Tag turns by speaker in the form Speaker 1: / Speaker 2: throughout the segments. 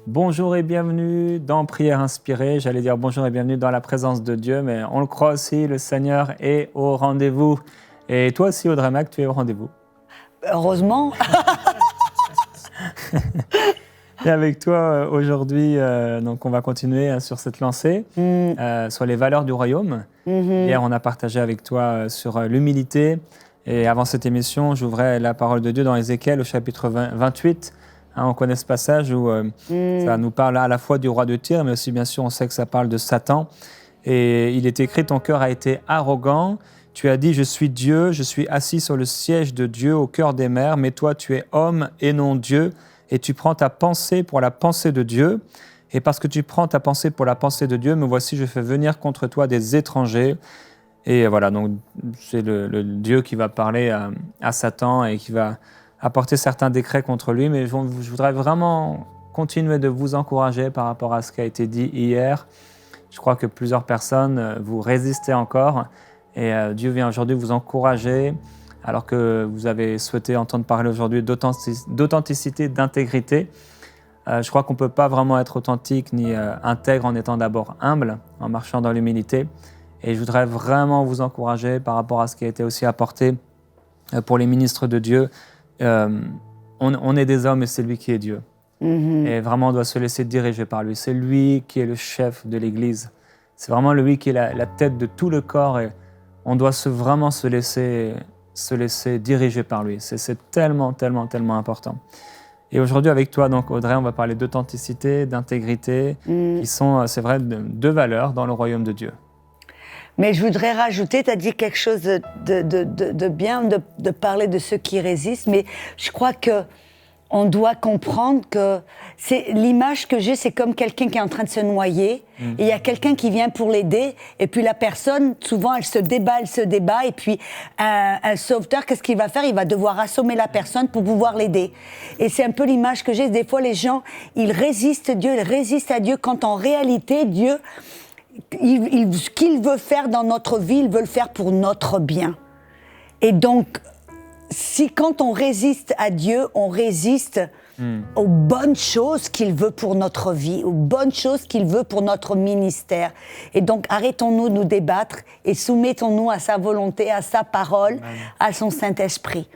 Speaker 1: Bonjour et bienvenue dans Prière inspirée. J'allais dire bonjour et bienvenue dans la présence de Dieu, mais on le croit aussi, le Seigneur est au rendez-vous. Et toi aussi, Audrey Mac, tu es au rendez-vous.
Speaker 2: Heureusement.
Speaker 1: Et avec toi aujourd'hui, donc on va continuer sur cette lancée, sur les valeurs du royaume. Hier, on a partagé avec toi sur l'humilité. Et avant cette émission, j'ouvrais la parole de Dieu dans Ézéchiel au chapitre 28. On connaît ce passage où ça nous parle à la fois du roi de Tyr, mais aussi bien sûr on sait que ça parle de Satan. Et il est écrit, ton cœur a été arrogant, tu as dit je suis Dieu, je suis assis sur le siège de Dieu au cœur des mers, mais toi tu es homme et non Dieu, et tu prends ta pensée pour la pensée de Dieu. Et parce que tu prends ta pensée pour la pensée de Dieu, me voici, je fais venir contre toi des étrangers. Et voilà, donc c'est le Dieu qui va parler à Satan et qui va apporter certains décrets contre lui, mais je voudrais vraiment continuer de vous encourager par rapport à ce qui a été dit hier. Je crois que plusieurs personnes, vous résistez encore et Dieu vient aujourd'hui vous encourager alors que vous avez souhaité entendre parler aujourd'hui d'authenticité, d'intégrité. Je crois qu'on ne peut pas vraiment être authentique ni intègre en étant d'abord humble, en marchant dans l'humilité. Et je voudrais vraiment vous encourager par rapport à ce qui a été aussi apporté pour les ministres de Dieu. On est des hommes et c'est lui qui est Dieu. Et vraiment, on doit se laisser diriger par lui. C'est lui qui est le chef de l'Église. C'est vraiment lui qui est la tête de tout le corps et on doit vraiment se laisser diriger par lui. C'est tellement, tellement, tellement important. Et aujourd'hui, avec toi, donc, Audrey, on va parler d'authenticité, d'intégrité, qui sont, c'est vrai, deux valeurs dans le royaume de Dieu.
Speaker 2: Mais je voudrais rajouter, tu as dit quelque chose de bien, de parler de ceux qui résistent, mais je crois qu'on doit comprendre que l'image que j'ai, c'est comme quelqu'un qui est en train de se noyer, et il y a quelqu'un qui vient pour l'aider, et puis la personne, souvent, elle se débat, et puis un sauveteur, qu'est-ce qu'il va faire? Il va devoir assommer la personne pour pouvoir l'aider. Et c'est un peu l'image que j'ai. Des fois, les gens, ils résistent à Dieu, quand en réalité, Dieu... ce qu'il veut faire dans notre vie, il veut le faire pour notre bien. Et donc, quand on résiste à Dieu, on résiste aux bonnes choses qu'il veut pour notre vie, aux bonnes choses qu'il veut pour notre ministère. Et donc, arrêtons-nous de nous débattre et soumettons-nous à sa volonté, à sa parole, à son Saint-Esprit.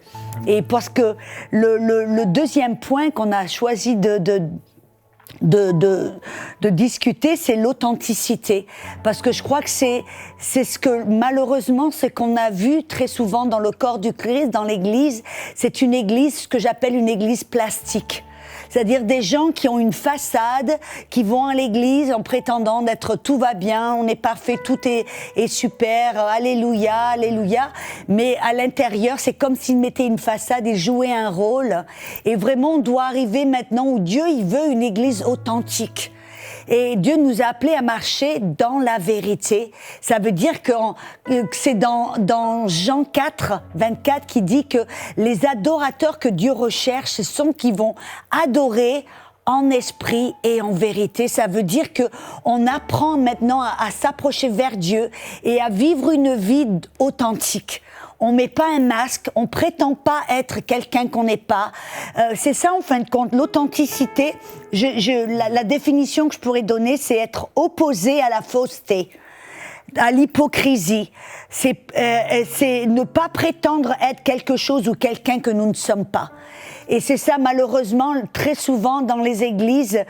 Speaker 2: Et parce que le deuxième point qu'on a choisi de discuter, c'est l'authenticité. Parce que je crois que c'est ce que, malheureusement, c'est qu'on a vu très souvent dans le corps du Christ, dans l'Église. C'est une Église, ce que j'appelle une Église plastique. C'est-à-dire des gens qui ont une façade, qui vont à l'église en prétendant d'être tout va bien, on est parfait, tout est super, alléluia, alléluia. Mais à l'intérieur, c'est comme s'ils mettaient une façade, ils jouaient un rôle. Et vraiment, on doit arriver maintenant où Dieu, il veut une église authentique. Et Dieu nous a appelés à marcher dans la vérité. Ça veut dire que c'est dans Jean 4, 24 qui dit que les adorateurs que Dieu recherche, ce sont qui vont adorer en esprit et en vérité. Ça veut dire que on apprend maintenant à s'approcher vers Dieu et à vivre une vie authentique. On met pas un masque, on prétend pas être quelqu'un qu'on n'est pas. C'est ça, en fin de compte, l'authenticité. La définition que je pourrais donner, c'est être opposé à la fausseté, à l'hypocrisie. C'est ne pas prétendre être quelque chose ou quelqu'un que nous ne sommes pas. Et c'est ça, malheureusement, très souvent dans les églises,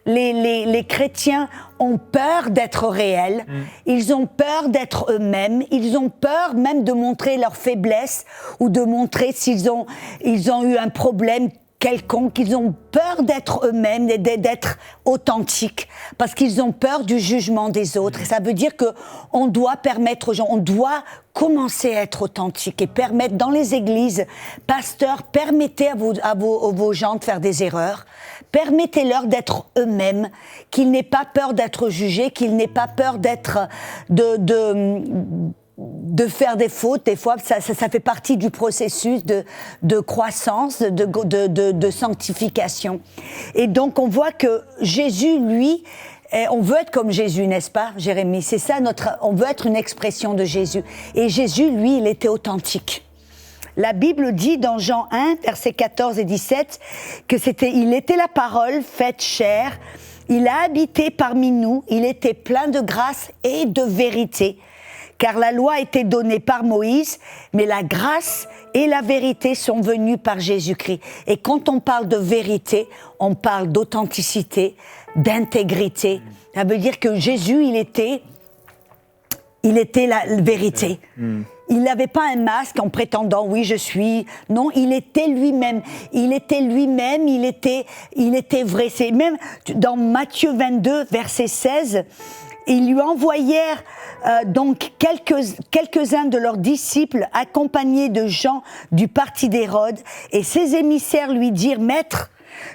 Speaker 2: les chrétiens ont peur d'être réels, ils ont peur d'être eux-mêmes, ils ont peur même de montrer leur faiblesse ou de montrer s'ils ont eu un problème quelconque, ils ont peur d'être eux-mêmes, d'être authentiques, parce qu'ils ont peur du jugement des autres. Et ça veut dire qu'on doit permettre aux gens, on doit commencer à être authentique et permettre dans les églises, pasteurs, permettez à vos gens de faire des erreurs, permettez-leur d'être eux-mêmes, qu'ils n'aient pas peur d'être jugés, qu'ils n'aient pas peur d'être de faire des fautes. Des fois, ça fait partie du processus de croissance, de sanctification. Et donc, on voit que Jésus, lui, on veut être comme Jésus, n'est-ce pas, Jérémie? C'est ça on veut être une expression de Jésus. Et Jésus, lui, il était authentique. La Bible dit dans Jean 1, versets 14 et 17, il était la parole faite chair, il a habité parmi nous, il était plein de grâce et de vérité. Car la loi a été donnée par Moïse, mais la grâce et la vérité sont venues par Jésus-Christ. Et quand on parle de vérité, on parle d'authenticité, d'intégrité. Ça veut dire que Jésus, il était la vérité. Il n'avait pas un masque en prétendant oui je suis. Non, il était lui-même. Il était vrai. C'est même dans Matthieu 22 verset 16, ils lui envoyèrent donc quelques-uns de leurs disciples accompagnés de gens du parti d'Hérode, et ses émissaires lui dirent: Maître,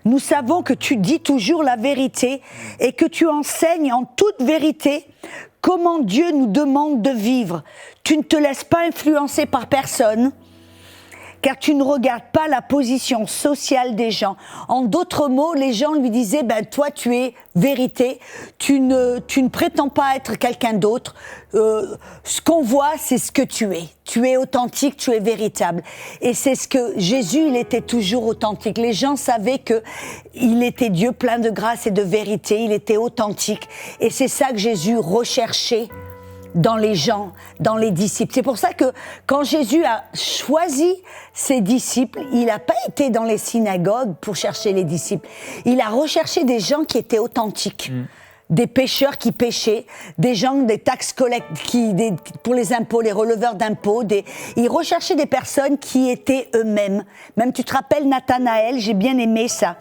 Speaker 2: nous savons que tu dis toujours la vérité et que tu enseignes en toute vérité comment Dieu nous demande de vivre. Tu ne te laisses pas influencer par personne, car tu ne regardes pas la position sociale des gens. En d'autres mots, les gens lui disaient: toi tu es vérité, tu ne prétends pas être quelqu'un d'autre, ce qu'on voit c'est ce que tu es authentique, tu es véritable. Et c'est ce que Jésus, il était toujours authentique. Les gens savaient qu'il était Dieu plein de grâce et de vérité, il était authentique, et c'est ça que Jésus recherchait dans les gens, dans les disciples. C'est pour ça que quand Jésus a choisi ses disciples, il n'a pas été dans les synagogues pour chercher les disciples. Il a recherché des gens qui étaient authentiques. Des pécheurs qui péchaient, des gens, des taxes collectes pour les impôts, les releveurs d'impôts. Il recherchait des personnes qui étaient eux-mêmes. Même tu te rappelles Nathanaël, j'ai bien aimé ça.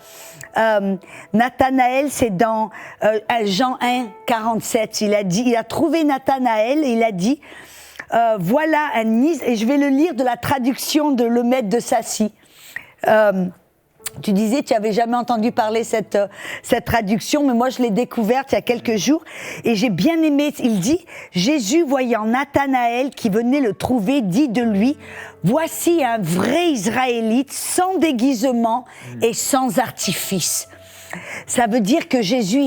Speaker 2: Nathanaël, c'est dans Jean 1, 47. Il a trouvé Nathanaël et il a dit voilà un et je vais le lire de la traduction de Le Maître de Sassy. Tu disais, tu n'avais jamais entendu parler cette traduction, mais moi je l'ai découverte il y a quelques jours et j'ai bien aimé. Il dit: Jésus, voyant Nathanaël qui venait le trouver, dit de lui: voici un vrai Israélite sans déguisement et sans artifice. Ça veut dire que Jésus,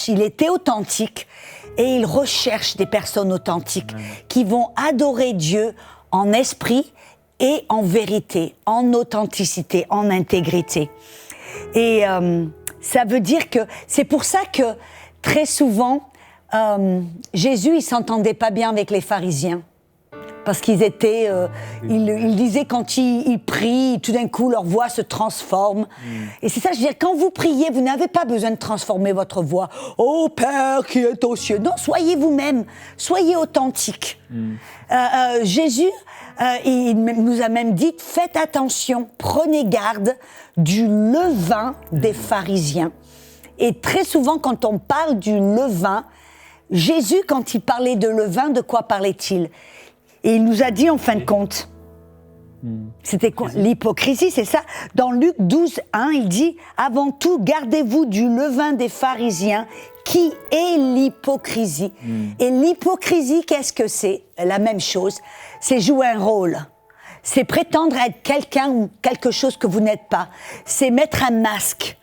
Speaker 2: il était authentique et il recherche des personnes authentiques qui vont adorer Dieu en esprit et en vérité, en authenticité, en intégrité. Et ça veut dire que c'est pour ça que très souvent Jésus il s'entendait pas bien avec les pharisiens, parce qu'ils étaient, ils disaient quand ils prient, tout d'un coup leur voix se transforme. Et c'est ça, je veux dire, quand vous priez, vous n'avez pas besoin de transformer votre voix. Ô Père qui est aux cieux. Non, soyez vous-même, soyez authentique. Jésus, il nous a même dit: faites attention, prenez garde du levain des pharisiens. Et très souvent, quand on parle du levain, Jésus, quand il parlait de levain, de quoi parlait-il? Et il nous a dit en fin de compte, c'était quoi? L'hypocrisie, c'est ça. Dans Luc 12, 1, il dit: avant tout, gardez-vous du levain des pharisiens, qui est l'hypocrisie. Et l'hypocrisie, qu'est-ce que c'est? La même chose, c'est jouer un rôle. C'est prétendre être quelqu'un ou quelque chose que vous n'êtes pas. C'est mettre un masque.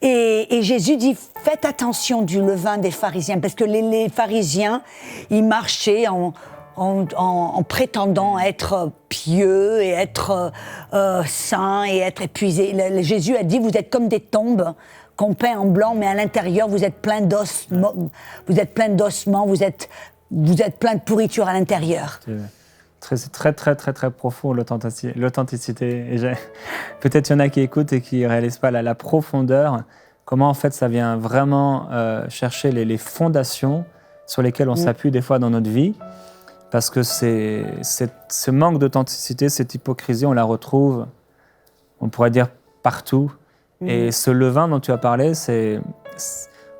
Speaker 2: Et Jésus dit: faites attention du levain des pharisiens, parce que les pharisiens, ils marchaient en prétendant être pieux et être saints et être épuisés. Jésus a dit: vous êtes comme des tombes qu'on peint en blanc, mais à l'intérieur vous êtes plein d'ossements, vous êtes plein de pourriture à l'intérieur.
Speaker 1: C'est très très profond l'authenticité. Et peut-être il y en a qui écoutent et qui ne réalisent pas la profondeur, comment en fait ça vient vraiment chercher les fondations sur lesquelles on s'appuie des fois dans notre vie. Parce que ce manque d'authenticité, cette hypocrisie, on la retrouve, on pourrait dire, partout. Et ce levain dont tu as parlé,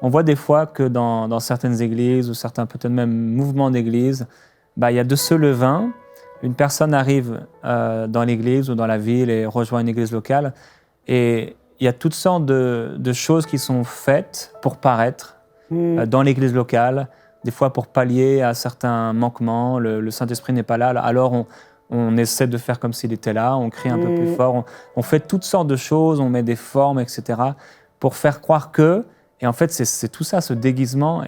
Speaker 1: on voit des fois que dans certaines églises ou certains peut-être même mouvements d'église, il y a de ce levain, une personne arrive dans l'église ou dans la ville et rejoint une église locale, et il y a toutes sortes de choses qui sont faites pour paraître dans l'église locale, des fois pour pallier à certains manquements. Le Saint-Esprit n'est pas là, alors on essaie de faire comme s'il était là, on crie un peu plus fort, on fait toutes sortes de choses, on met des formes, etc., pour faire croire que... Et en fait, c'est tout ça, ce déguisement,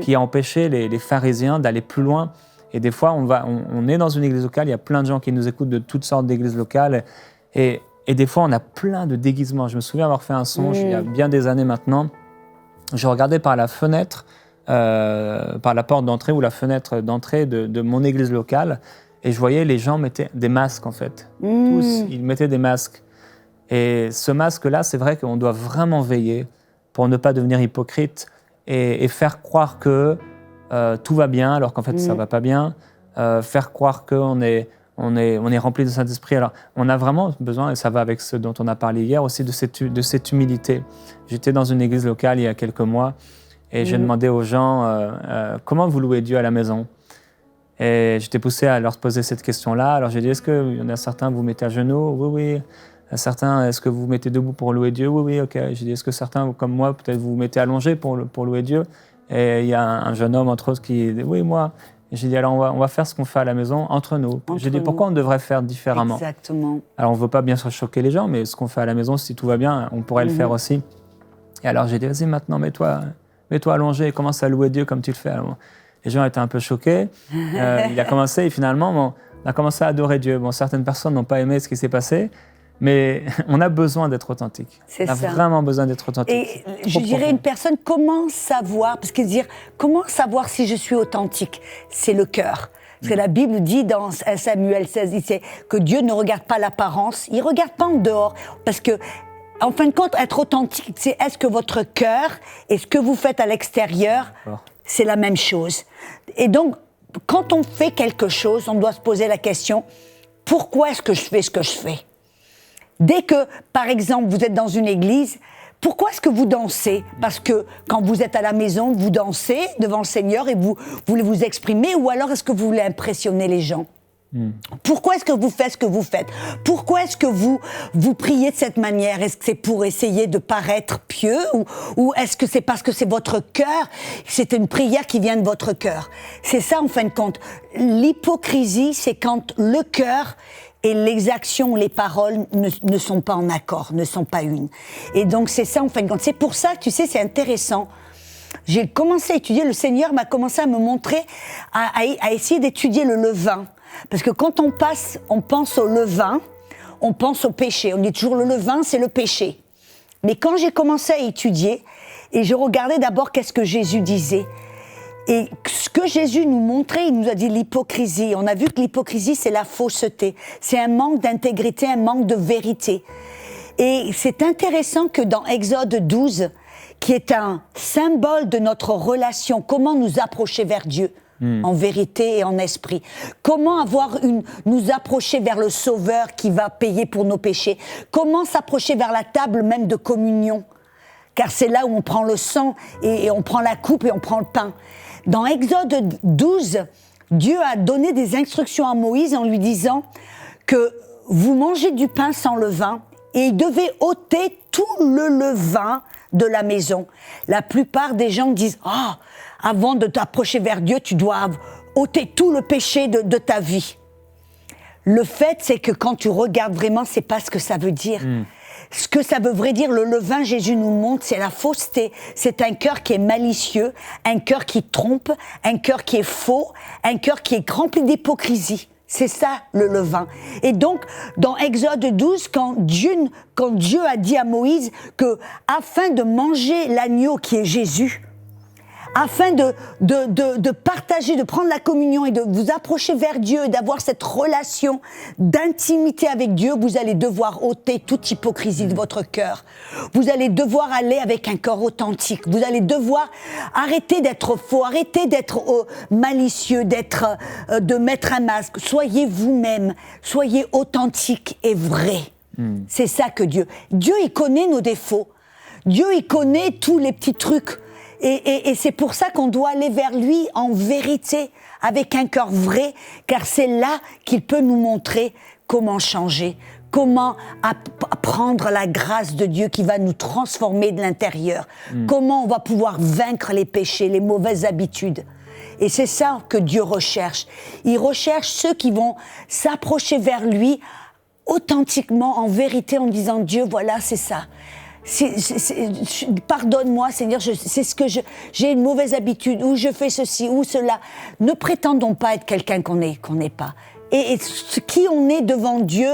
Speaker 1: qui a empêché les pharisiens d'aller plus loin Et des fois, on est dans une église locale, il y a plein de gens qui nous écoutent de toutes sortes d'églises locales. Et des fois, on a plein de déguisements. Je me souviens avoir fait un songe il y a bien des années maintenant. Je regardais par la fenêtre, par la porte d'entrée ou la fenêtre d'entrée de mon église locale. Et je voyais les gens mettaient des masques, en fait. Tous, ils mettaient des masques. Et ce masque-là, c'est vrai qu'on doit vraiment veiller pour ne pas devenir hypocrite et faire croire que tout va bien, alors qu'en fait, ça ne va pas bien. Faire croire qu'on est rempli de Saint-Esprit. Alors, on a vraiment besoin, et ça va avec ce dont on a parlé hier aussi, de cette humilité. J'étais dans une église locale il y a quelques mois et j'ai demandé aux gens comment vous louez Dieu à la maison. Et j'étais poussé à leur poser cette question-là. Alors j'ai dit, est-ce qu'il y en a certains vous mettez à genoux? Oui, oui. Certains, est-ce que vous vous mettez debout pour louer Dieu? Oui, oui, ok. J'ai dit, est-ce que certains, comme moi, peut-être vous vous mettez allongé pour louer Dieu? Et il y a un jeune homme, entre autres, qui dit, oui, moi. J'ai dit, alors on va faire ce qu'on fait à la maison entre nous. J'ai dit, pourquoi on devrait faire différemment?
Speaker 2: Exactement.
Speaker 1: Alors on ne veut pas bien sûr choquer les gens, mais ce qu'on fait à la maison, si tout va bien, on pourrait le faire aussi. Et alors j'ai dit, vas-y maintenant, mets-toi allongé et commence à louer Dieu comme tu le fais. Alors, les gens étaient un peu choqués. Il a commencé et finalement, on a commencé à adorer Dieu. Bon, certaines personnes n'ont pas aimé ce qui s'est passé, mais on a besoin d'être authentique. On a vraiment besoin d'être authentique.
Speaker 2: Et je dirais une personne, comment savoir, parce que dire, comment savoir si je suis authentique? C'est le cœur. Parce que la Bible dit dans Samuel 16, il dit que Dieu ne regarde pas l'apparence, il ne regarde pas en dehors. Parce que, en fin de compte, être authentique, c'est est-ce que votre cœur et ce que vous faites à l'extérieur, c'est la même chose. Et donc, quand on fait quelque chose, on doit se poser la question, pourquoi est-ce que je fais ce que je fais? Dès que, par exemple, vous êtes dans une église, pourquoi est-ce que vous dansez? Parce que quand vous êtes à la maison, vous dansez devant le Seigneur et vous voulez vous exprimer, ou alors est-ce que vous voulez impressionner les gens? Pourquoi est-ce que vous faites ce que vous faites? Pourquoi est-ce que vous priez de cette manière? Est-ce que c'est pour essayer de paraître pieux ou est-ce que c'est parce que c'est votre cœur? C'est une prière qui vient de votre cœur. C'est ça en fin de compte. L'hypocrisie, c'est quand le cœur et les actions, les paroles ne sont pas en accord, ne sont pas une. Et donc c'est ça en fin de compte. C'est pour ça, tu sais, c'est intéressant. J'ai commencé à étudier, le Seigneur m'a commencé à me montrer, à essayer d'étudier le levain. Parce que quand on pense au levain, on pense au péché. On dit toujours le levain, c'est le péché. Mais quand j'ai commencé à étudier, et je regardais d'abord qu'est-ce que Jésus disait, et ce que Jésus nous montrait, il nous a dit l'hypocrisie. On a vu que l'hypocrisie, c'est la fausseté. C'est un manque d'intégrité, un manque de vérité. Et c'est intéressant que dans Exode 12, qui est un symbole de notre relation, comment nous approcher vers Dieu, en vérité et en esprit. Comment nous approcher vers le Sauveur qui va payer pour nos péchés. Comment s'approcher vers la table même de communion. Car c'est là où on prend le sang et on prend la coupe et on prend le pain. Dans Exode 12, Dieu a donné des instructions à Moïse en lui disant que vous mangez du pain sans levain et il devait ôter tout le levain de la maison. La plupart des gens disent « Ah, avant de t'approcher vers Dieu, tu dois ôter tout le péché de ta vie. » Le fait, c'est que quand tu regardes vraiment, c'est pas ce que ça veut dire. Ce que ça veut dire, le levain, Jésus nous montre, c'est la fausseté. C'est un cœur qui est malicieux, un cœur qui trompe, un cœur qui est faux, un cœur qui est rempli d'hypocrisie. C'est ça, le levain. Et donc, dans Exode 12, quand Dieu a dit à Moïse que, afin de manger l'agneau qui est Jésus, afin de partager, de prendre la communion et de vous approcher vers Dieu et d'avoir cette relation d'intimité avec Dieu, vous allez devoir ôter toute hypocrisie de votre cœur. Vous allez devoir aller avec un cœur authentique. Vous allez devoir arrêter d'être faux, arrêter d'être malicieux, de mettre un masque. Soyez vous-même, soyez authentique et vrai. C'est ça que Dieu, il connaît nos défauts. Dieu, il connaît tous les petits trucs. Et c'est pour ça qu'on doit aller vers lui en vérité, avec un cœur vrai, car c'est là qu'il peut nous montrer comment changer, comment apprendre la grâce de Dieu qui va nous transformer de l'intérieur, comment on va pouvoir vaincre les péchés, les mauvaises habitudes. Et c'est ça que Dieu recherche. Il recherche ceux qui vont s'approcher vers lui authentiquement, en vérité, en disant « Dieu, voilà, c'est ça. Pardonne-moi, Seigneur, j'ai une mauvaise habitude, ou je fais ceci, ou cela. Ne prétendons pas être quelqu'un qu'on n'est pas. Et qui on est devant Dieu,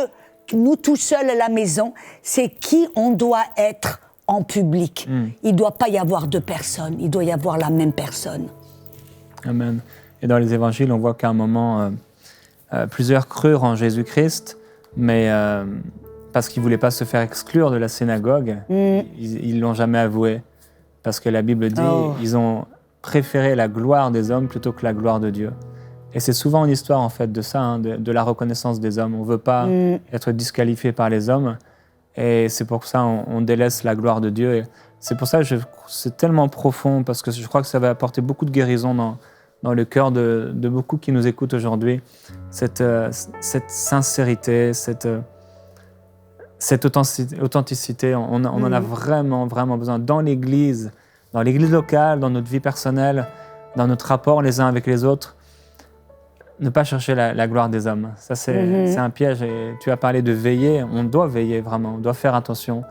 Speaker 2: nous tout seuls à la maison, c'est qui on doit être en public. Il ne doit pas y avoir deux personnes, il doit y avoir la même personne.
Speaker 1: Amen. Et dans les évangiles, on voit qu'à un moment, plusieurs crurent en Jésus-Christ, mais parce qu'ils ne voulaient pas se faire exclure de la synagogue, ils ne l'ont jamais avoué. Parce que la Bible dit ils ont préféré la gloire des hommes plutôt que la gloire de Dieu. Et c'est souvent une histoire en fait de ça, hein, de la reconnaissance des hommes. On ne veut pas être disqualifié par les hommes, et c'est pour ça on délaisse la gloire de Dieu. Et c'est pour ça que c'est tellement profond, parce que je crois que ça va apporter beaucoup de guérison dans le cœur de beaucoup qui nous écoutent aujourd'hui. Cette sincérité, cette authenticité, on en a vraiment, vraiment besoin dans l'Église locale, dans notre vie personnelle, dans notre rapport les uns avec les autres. Ne pas chercher la gloire des hommes. Ça, c'est un piège. Et tu as parlé de veiller. On doit veiller vraiment. On doit faire attention.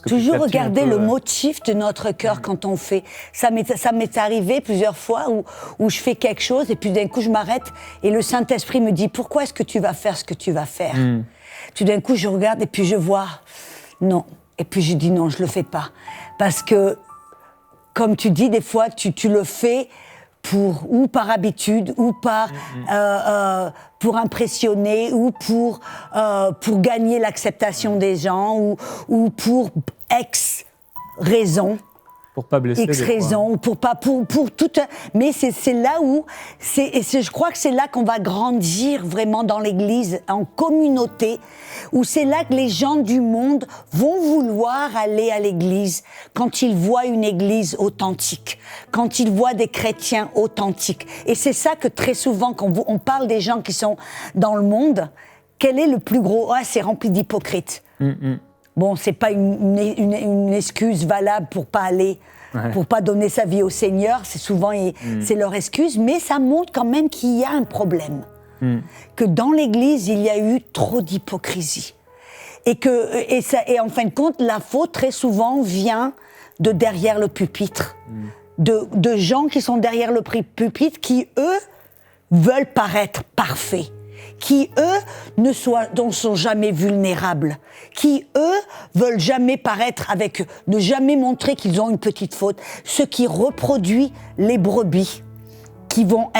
Speaker 2: Toujours regarder le motif de notre cœur quand on fait. Ça m'est arrivé plusieurs fois où je fais quelque chose et puis d'un coup je m'arrête et le Saint-Esprit me dit « Pourquoi est-ce que tu vas faire ce que tu vas faire ?» Tout d'un coup je regarde et puis je vois « Non ». Et puis je dis « Non, je le fais pas ». Parce que, comme tu dis, des fois tu le fais ou par habitude, ou pour impressionner, ou pour gagner l'acceptation des gens, ou pour X raison.
Speaker 1: Pour pas blesser
Speaker 2: X raison, pour tout. Mais c'est là où, je crois que c'est là qu'on va grandir vraiment dans l'Église, en communauté, où c'est là que les gens du monde vont vouloir aller à l'Église quand ils voient une Église authentique, quand ils voient des chrétiens authentiques. Et c'est ça que très souvent, quand on parle des gens qui sont dans le monde, quel est le plus gros ? C'est rempli d'hypocrites. Bon, c'est pas une excuse valable pour pas aller, pour pas donner sa vie au Seigneur. C'est souvent c'est leur excuse, mais ça montre quand même qu'il y a un problème, que dans l'Église il y a eu trop d'hypocrisie, et en fin de compte la faute très souvent vient de derrière le pupitre, de gens qui sont derrière le pupitre qui eux veulent paraître parfaits, qui, eux, ne sont jamais vulnérables, qui, eux, veulent jamais paraître ne jamais montrer qu'ils ont une petite faute, ce qui reproduit les brebis, qui vont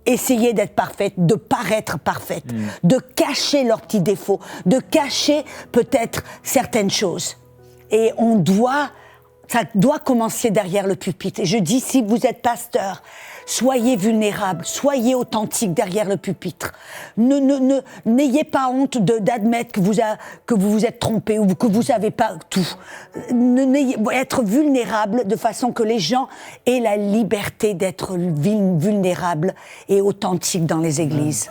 Speaker 2: essayer d'être parfaites, de paraître parfaites, de cacher leurs petits défauts, de cacher peut-être certaines choses. Et ça doit commencer derrière le pupitre. Et je dis, si vous êtes pasteur, soyez vulnérables, soyez authentiques derrière le pupitre. N'ayez pas honte d'admettre que vous vous êtes trompé ou que vous savez pas tout. Être vulnérable de façon que les gens aient la liberté d'être vulnérables et authentiques dans les églises.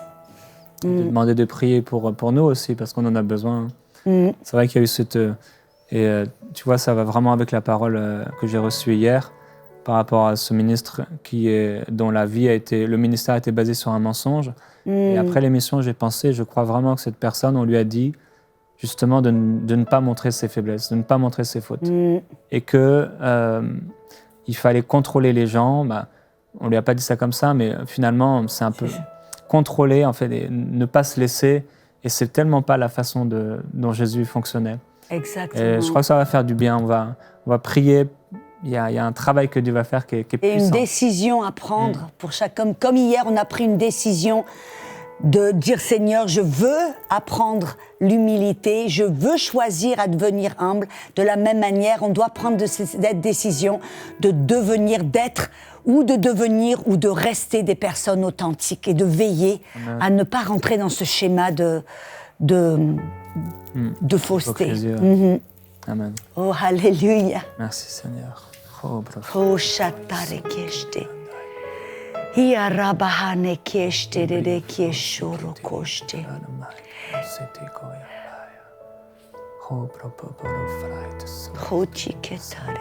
Speaker 1: Demander de prier pour nous aussi, parce qu'on en a besoin. C'est vrai qu'il y a eu cette... tu vois, ça va vraiment avec la parole que j'ai reçue hier, par rapport à ce ministre dont le ministère a été basé sur un mensonge. Et après l'émission, j'ai pensé, je crois vraiment que cette personne, on lui a dit justement de ne pas montrer ses faiblesses, de ne pas montrer ses fautes. Et qu'il fallait contrôler les gens. On ne lui a pas dit ça comme ça, mais finalement, c'est un peu contrôler, en fait, et ne pas se laisser. Et c'est tellement pas la façon dont Jésus fonctionnait.
Speaker 2: Exactement.
Speaker 1: Et je crois que ça va faire du bien. On va prier. Il y a un travail que Dieu va faire qui est puissant.
Speaker 2: Et une décision à prendre pour chacun. Comme hier, on a pris une décision de dire « Seigneur, je veux apprendre l'humilité, je veux choisir à devenir humble ». De la même manière, on doit prendre cette décision de devenir, ou de rester des personnes authentiques et de veiller à ne pas rentrer dans ce schéma de fausseté.
Speaker 1: Amen.
Speaker 2: Oh, alléluia.
Speaker 1: Merci Seigneur.
Speaker 2: Oh, shatare keshte. Ia rabahane keshte de keshoro koshte. Oh, chiketare.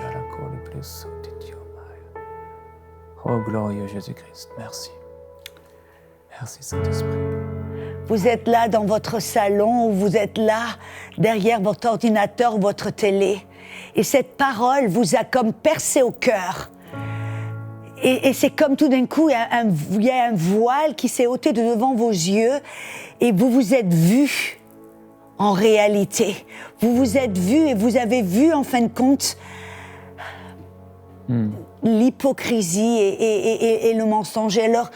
Speaker 1: Oh, glorieux Jésus-Christ, merci. Merci Saint-Esprit.
Speaker 2: Vous êtes là dans votre salon, ou vous êtes là derrière votre ordinateur ou votre télé, Et cette parole vous a comme percé au cœur. Et c'est comme tout d'un coup, il y a un voile qui s'est ôté de devant vos yeux et vous vous êtes vus en réalité. Vous vous êtes vus et vous avez vu en fin de compte l'hypocrisie et le mensonge. Et alors,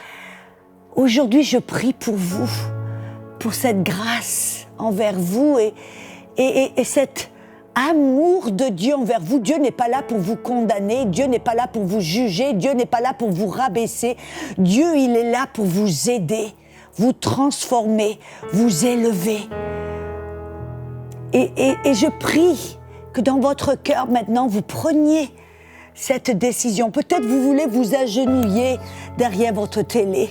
Speaker 2: aujourd'hui, je prie pour vous, pour cette grâce envers vous et cet amour de Dieu envers vous. Dieu n'est pas là pour vous condamner, Dieu n'est pas là pour vous juger, Dieu n'est pas là pour vous rabaisser. Dieu, il est là pour vous aider, vous transformer, vous élever. Et je prie que dans votre cœur maintenant, vous preniez cette décision. Peut-être vous voulez vous agenouiller derrière votre télé.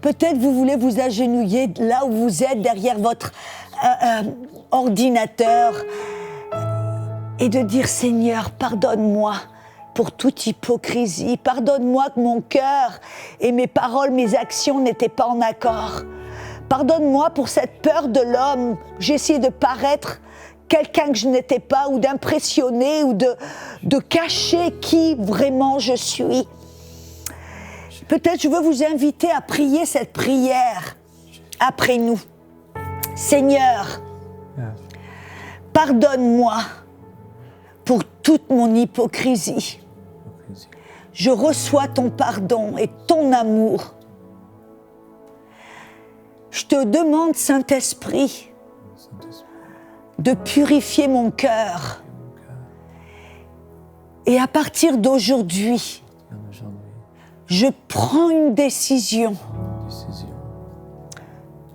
Speaker 2: Peut-être vous voulez vous agenouiller là où vous êtes, derrière votre ordinateur, et de dire « Seigneur, pardonne-moi pour toute hypocrisie. Pardonne-moi que mon cœur et mes paroles, mes actions n'étaient pas en accord. Pardonne-moi pour cette peur de l'homme. J'ai essayé de paraître quelqu'un que je n'étais pas, ou d'impressionner, ou de cacher qui vraiment je suis. » Peut-être je veux vous inviter à prier cette prière après nous. Seigneur, pardonne-moi pour toute mon hypocrisie. Je reçois ton pardon et ton amour. Je te demande, Saint-Esprit, de purifier mon cœur. Et à partir d'aujourd'hui, je prends une décision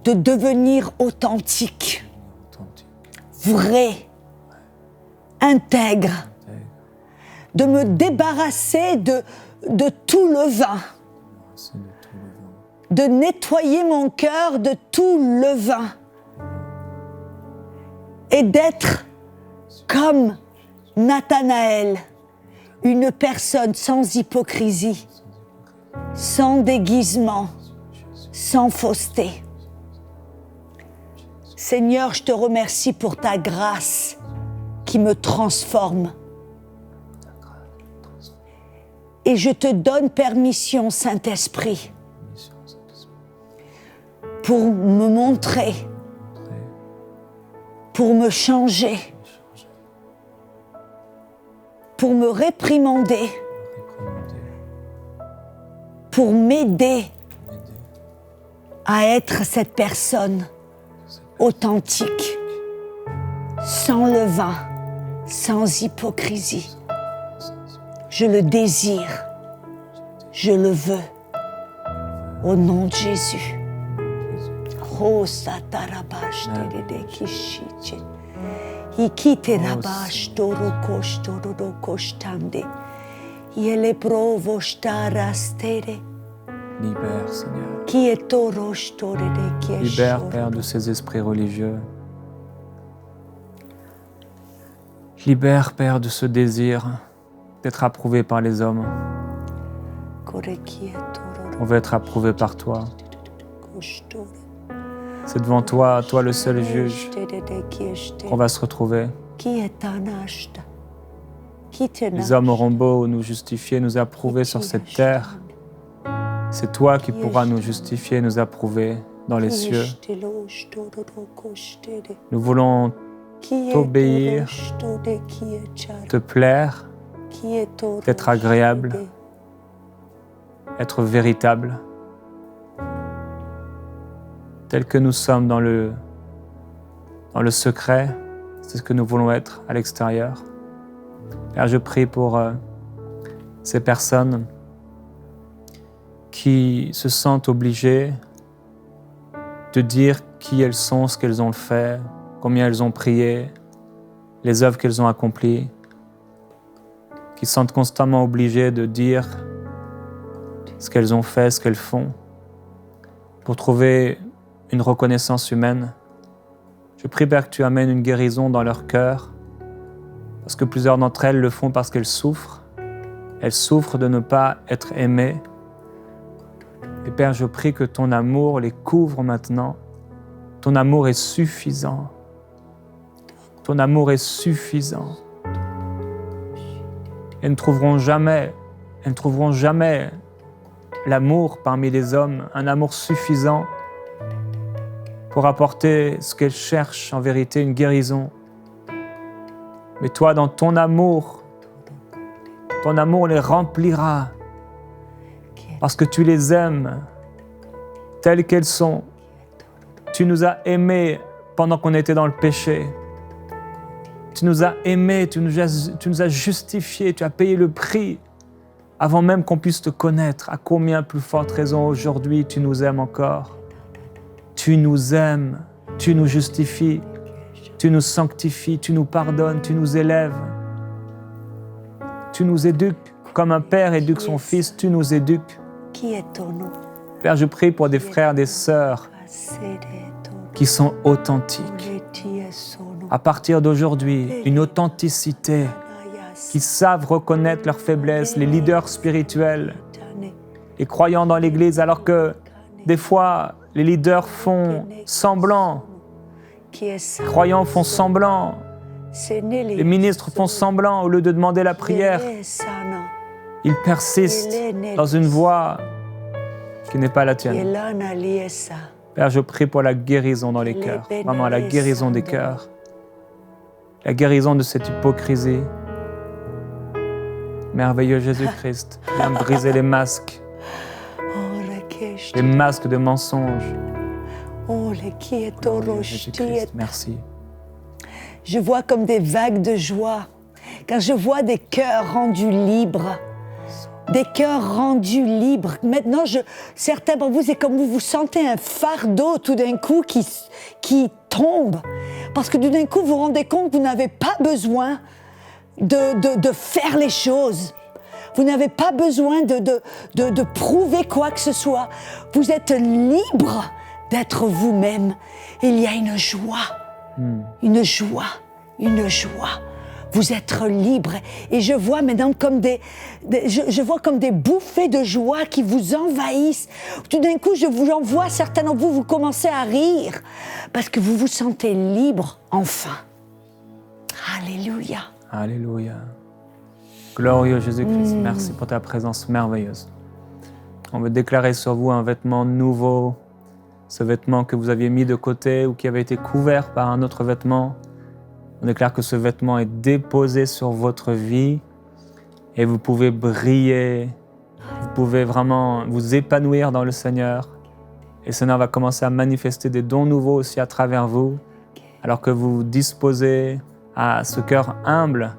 Speaker 2: de devenir authentique, vrai, intègre, de me débarrasser de tout levain, de nettoyer mon cœur de tout levain et d'être comme Nathanaël, une personne sans hypocrisie, sans déguisement, sans fausseté. Seigneur, je te remercie pour ta grâce qui me transforme. Et je te donne permission, Saint-Esprit, pour me montrer, pour me changer, pour me réprimander, pour m'aider à être cette personne authentique, sans levain, sans hypocrisie. Je le désire, je le veux, au nom de Jésus. Oh, satarabash terede kishiche. Ikite rabash torokosh torokosh tande. Yele provo starastere.
Speaker 1: Libère, Seigneur.
Speaker 2: Qui est torosh torede qui est
Speaker 1: Libère, Père, de ces esprits religieux. Libère, Père, de ce désir d'être approuvé par les hommes. On veut être approuvé par toi. C'est devant toi, toi le seul juge, qu'on va se retrouver. Les hommes auront beau nous justifier, nous approuver sur cette terre. C'est toi qui pourras nous justifier, nous approuver dans les cieux. Nous voulons t'obéir, te plaire, être agréable, être véritable, tel que nous sommes dans le secret, c'est ce que nous voulons être à l'extérieur. Père, je prie pour ces personnes qui se sentent obligées de dire qui elles sont, ce qu'elles ont fait, combien elles ont prié, les œuvres qu'elles ont accomplies, qui se sentent constamment obligées de dire ce qu'elles ont fait, ce qu'elles font, pour trouver une reconnaissance humaine. Je prie, Père, que tu amènes une guérison dans leur cœur, parce que plusieurs d'entre elles le font parce qu'elles souffrent. Elles souffrent de ne pas être aimées. Et Père, je prie que ton amour les couvre maintenant. Ton amour est suffisant. Ton amour est suffisant. Elles ne trouveront jamais l'amour parmi les hommes, un amour suffisant pour apporter ce qu'elles cherchent, en vérité, une guérison. Mais toi, dans ton amour les remplira parce que tu les aimes telles qu'elles sont. Tu nous as aimés pendant qu'on était dans le péché. Tu nous as aimés, tu nous as justifiés, tu as payé le prix avant même qu'on puisse te connaître. À combien plus forte raison aujourd'hui tu nous aimes encore. Tu nous aimes, tu nous justifies, tu nous sanctifies, tu nous pardonnes, tu nous élèves. Tu nous éduques comme un père éduque son fils, tu nous éduques. Père, je prie pour des frères, des sœurs qui sont authentiques. À partir d'aujourd'hui, une authenticité, qui savent reconnaître leurs faiblesses, les leaders spirituels, les croyants dans l'Église, alors que des fois, les leaders font semblant, les croyants font semblant, les ministres font semblant au lieu de demander la prière. Ils persistent dans une voie qui n'est pas la tienne. Père, je prie pour la guérison dans les cœurs, vraiment la guérison des cœurs, la guérison de cette hypocrisie. Merveilleux Jésus-Christ, viens briser les masques de mensonges. Jésus-Christ, merci.
Speaker 2: Je vois comme des vagues de joie, quand je vois des cœurs rendus libres. Des cœurs rendus libres. Maintenant, certains d'entre vous, c'est comme vous sentez un fardeau tout d'un coup qui tombe. Parce que tout d'un coup, vous vous rendez compte que vous n'avez pas besoin de faire les choses. Vous n'avez pas besoin de prouver quoi que ce soit. Vous êtes libre d'être vous-même. Il y a une joie, une joie. Vous êtes libre. Et je vois maintenant comme je vois comme des bouffées de joie qui vous envahissent. Tout d'un coup, j'en vois certains d'entre vous, vous commencez à rire parce que vous vous sentez libre enfin. Alléluia.
Speaker 1: Alléluia. Glorieux Jésus-Christ, merci pour ta présence merveilleuse. On veut déclarer sur vous un vêtement nouveau, ce vêtement que vous aviez mis de côté ou qui avait été couvert par un autre vêtement. On déclare que ce vêtement est déposé sur votre vie et vous pouvez briller, vous pouvez vraiment vous épanouir dans le Seigneur. Et le Seigneur va commencer à manifester des dons nouveaux aussi à travers vous, alors que vous disposez à ce cœur humble.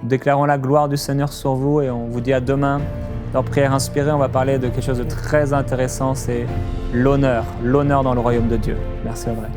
Speaker 1: Nous déclarons la gloire du Seigneur sur vous et on vous dit à demain. Dans Prière Inspirée, on va parler de quelque chose de très intéressant, c'est l'honneur dans le royaume de Dieu. Merci Audrey.